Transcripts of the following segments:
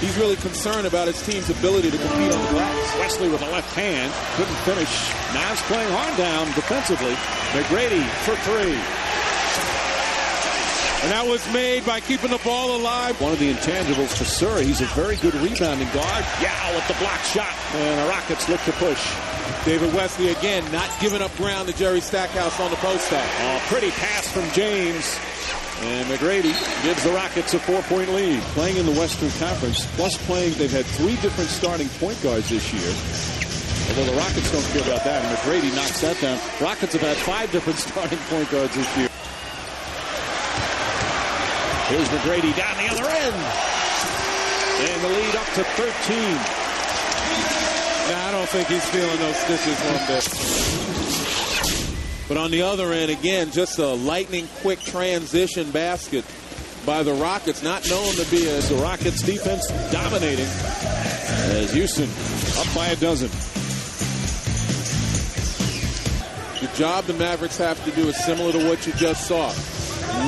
he's really concerned about his team's ability to compete on the glass. Wesley with the left hand. Couldn't finish. Mavs playing hard down defensively. McGrady for three. And that was made by keeping the ball alive. One of the intangibles for Surrey. He's a very good rebounding guard. Yao with the block shot. And the Rockets look to push. David Wesley again not giving up ground to Jerry Stackhouse on the post stack. Oh, pretty pass from James. And McGrady gives the Rockets a 4-point lead. Playing in the Western Conference, plus playing, they've had 3 different starting point guards this year. Although the Rockets don't care about that, and McGrady knocks that down. Rockets have had 5 different starting point guards this year. Here's McGrady down the other end. And the lead up to 13. Now, I don't think he's feeling those stitches one bit. But on the other end, again, just a lightning-quick transition basket by the Rockets, not known to be the Rockets defense dominating as Houston up by a dozen. The job the Mavericks have to do is similar to what you just saw.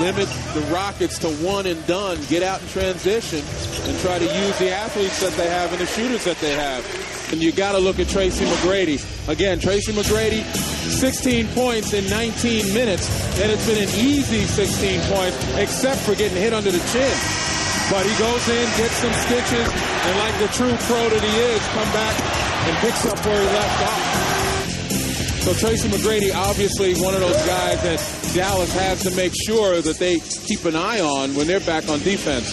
Limit the Rockets to one and done, get out in transition, and try to use the athletes that they have and the shooters that they have. And you got to look at Tracy McGrady. Again, Tracy McGrady, 16 points in 19 minutes, and it's been an easy 16 points, except for getting hit under the chin. But he goes in, gets some stitches, and like the true pro that he is, come back and picks up where he left off. So Tracy McGrady, obviously one of those guys that Dallas has to make sure that they keep an eye on when they're back on defense.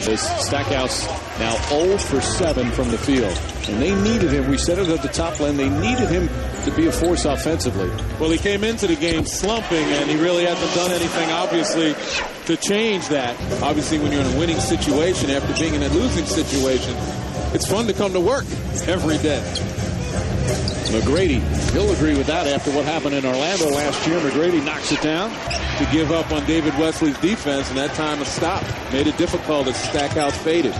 Stackhouse now 0 for 7 from the field. And they needed him. We said it at the top line. They needed him to be a force offensively. Well, he came into the game slumping, and he really hasn't done anything, obviously, to change that. Obviously, when you're in a winning situation after being in a losing situation, it's fun to come to work every day. McGrady, he'll agree with that after what happened in Orlando last year. McGrady knocks it down to give up on David Wesley's defense, and that time a stop made it difficult as Stackhouse faded.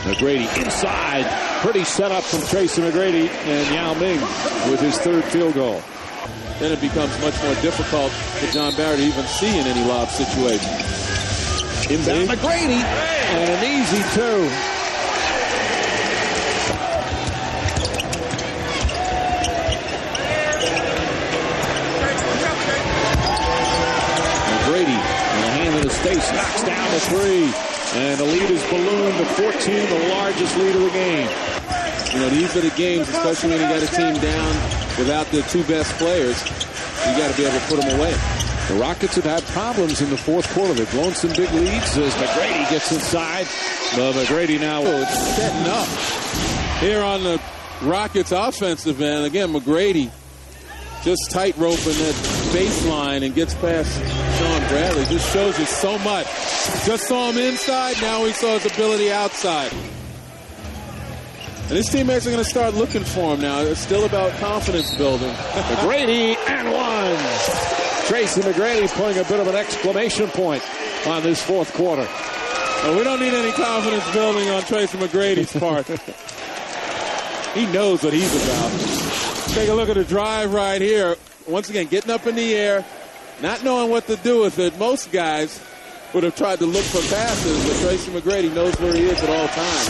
McGrady inside. Pretty setup from Tracy McGrady, and Yao Ming with his 3rd field goal. Then it becomes much more difficult for John Barrett to even see in any lob situation. Inbound McGrady, and an easy 2. Stace knocks down the 3, and the lead is ballooned to 14, the largest lead of the game. You know, these are the games, especially when you got a team down without their 2 best players, you got to be able to put them away. The Rockets have had problems in the 4th quarter. They've blown some big leads as McGrady gets inside. But McGrady now setting up here on the Rockets offensive end. Again, McGrady just tight roping that baseline and gets past Sean Bradley. Just shows you so much. Just saw him inside, now he saw his ability outside. And his teammates are going to start looking for him now. It's still about confidence building. McGrady and 1. Tracy McGrady putting a bit of an exclamation point on this 4th quarter. Well, we don't need any confidence building on Tracy McGrady's part. He knows what he's about. Take a look at the drive right here. Once again, getting up in the air, not knowing what to do with it. Most guys would have tried to look for passes, but Tracy McGrady knows where he is at all times.